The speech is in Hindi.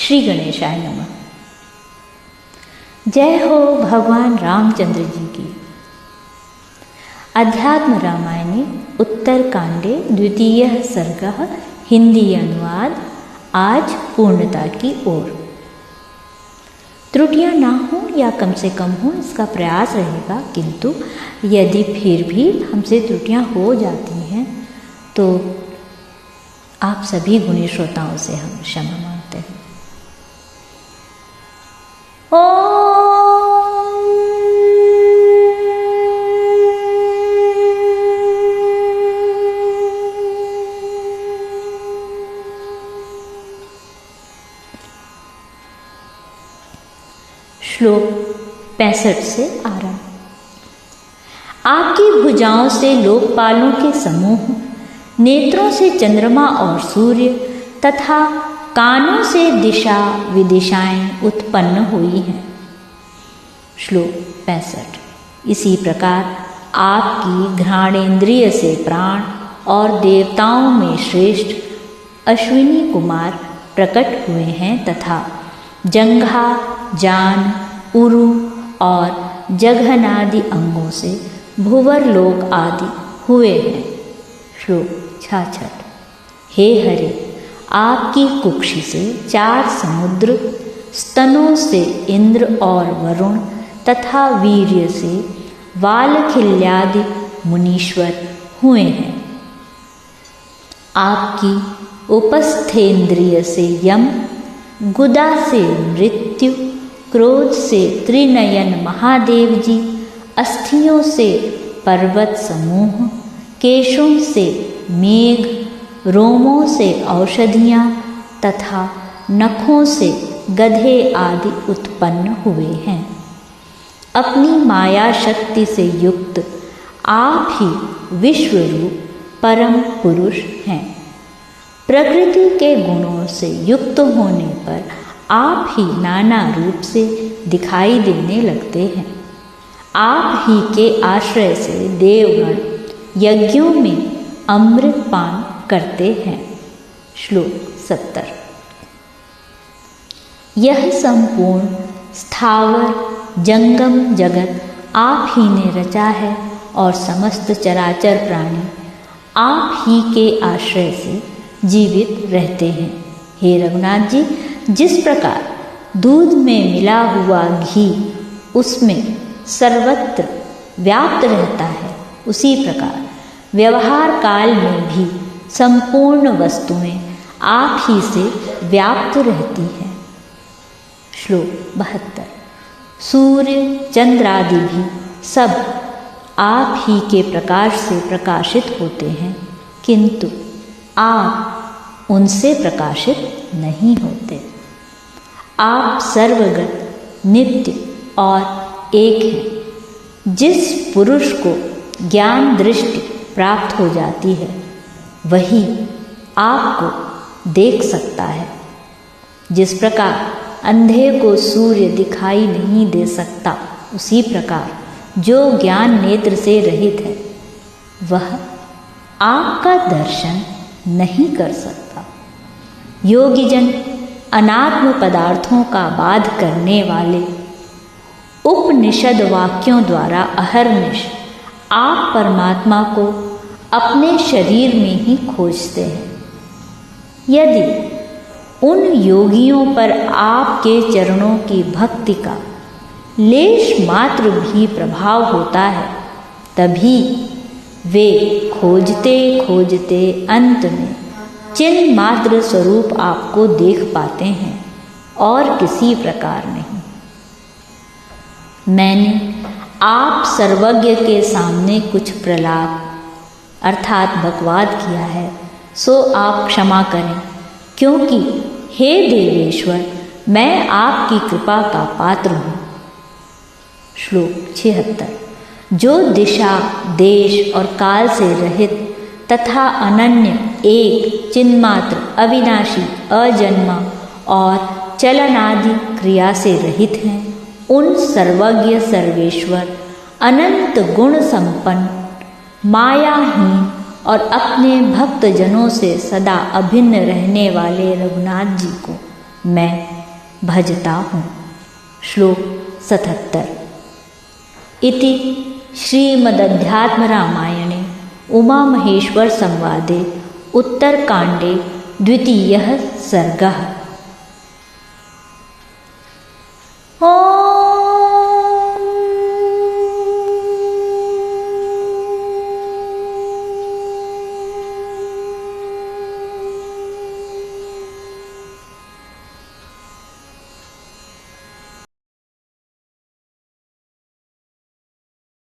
श्री गणेशाय नमः। जय हो भगवान रामचंद्र जी की। अध्यात्म रामायणे उत्तरकांडे द्वितीयः सर्गः हिंदी अनुवाद आज पूर्णता की ओर। त्रुटियां ना हो या कम से कम हो इसका प्रयास रहेगा, किंतु यदि फिर भी हमसे त्रुटियां हो जाती हैं तो आप सभी गुणी श्रोताओं से हम क्षमा मांगते हैं। श्लोक 65 से आरंभ। आपकी भुजाओं से लोकपालों के समूह, नेत्रों से चंद्रमा और सूर्य तथा कानों से दिशा विदिशाएं उत्पन्न हुई हैं। श्लोक 65। इसी प्रकार आपकी घ्राणेन्द्रिय से प्राण और देवताओं में श्रेष्ठ अश्विनी कुमार प्रकट हुए हैं तथा जंघा, जान, उरु और जघनादि अंगों से भुवर लोक आदि हुए हैं। श्लोक 66। हे हरि, आपकी कुक्षी से 4 समुद्र, स्तनों से इंद्र और वरुण तथा वीर्य से वालखिल्यादि मुनीश्वर हुए हैं। आपकी उपस्थेंद्रिय से यम, गुदा से मृत्यु, क्रोध से त्रिनयन महादेव जी, अस्थियों से पर्वत समूह, केशों से मेघ, रोमों से औषधियाँ तथा नखों से गधे आदि उत्पन्न हुए हैं। अपनी माया शक्ति से युक्त आप ही विश्वरूप परम पुरुष हैं। प्रकृति के गुणों से युक्त होने पर आप ही नाना रूप से दिखाई देने लगते हैं। आप ही के आश्रय से देवगण यज्ञों में अमृत पान करते हैं। श्लोक 70। यह संपूर्ण स्थावर जंगम जगत आप ही ने रचा है और समस्त चराचर प्राणी आप ही के आश्रय से जीवित रहते हैं। हे रघुनाथ जी, जिस प्रकार दूध में मिला हुआ घी उसमें सर्वत्र व्याप्त रहता है, उसी प्रकार व्यवहार काल में भी संपूर्ण वस्तुएं आप ही से व्याप्त रहती हैं। श्लोक 72। सूर्य चंद्रादि भी सब आप ही के प्रकाश से प्रकाशित होते हैं, किंतु आप उनसे प्रकाशित नहीं होते। आप सर्वगत, नित्य और एक हैं। जिस पुरुष को ज्ञान दृष्टि प्राप्त हो जाती है वही आपको देख सकता है। जिस प्रकार अंधे को सूर्य दिखाई नहीं दे सकता, उसी प्रकार जो ज्ञान नेत्र से रहित है वह आपका दर्शन नहीं कर सकता। योगीजन अनात्म पदार्थों का बाध करने वाले उपनिषद वाक्यों द्वारा अहर्निश आप परमात्मा को अपने शरीर में ही खोजते हैं। यदि उन योगियों पर आपके चरणों की भक्ति का लेश मात्र भी प्रभाव होता है, तभी वे खोजते खोजते अंत में चिन्ह मात्र स्वरूप आपको देख पाते हैं और किसी प्रकार नहीं। मैंने आप सर्वज्ञ के सामने कुछ प्रलाप अर्थात बकवाद किया है, सो आप क्षमा करें, क्योंकि हे देवेश्वर, मैं आपकी कृपा का पात्र हूँ। श्लोक 76। जो दिशा, देश और काल से रहित तथा अनन्य, एक, चिन्मात्र, अविनाशी, अजन्मा और चलनादि क्रिया से रहित हैं, उन सर्वज्ञ सर्वेश्वर अनंत गुण संपन्न, मायाहीन और अपने भक्त जनों से सदा अभिन्न रहने वाले रघुनाथ जी को मैं भजता हूँ। श्लोक 77। इति श्रीमदध्यात्मरामायणे उमामहेश्वर संवादे उत्तरकांडे द्वितीयः सर्गः।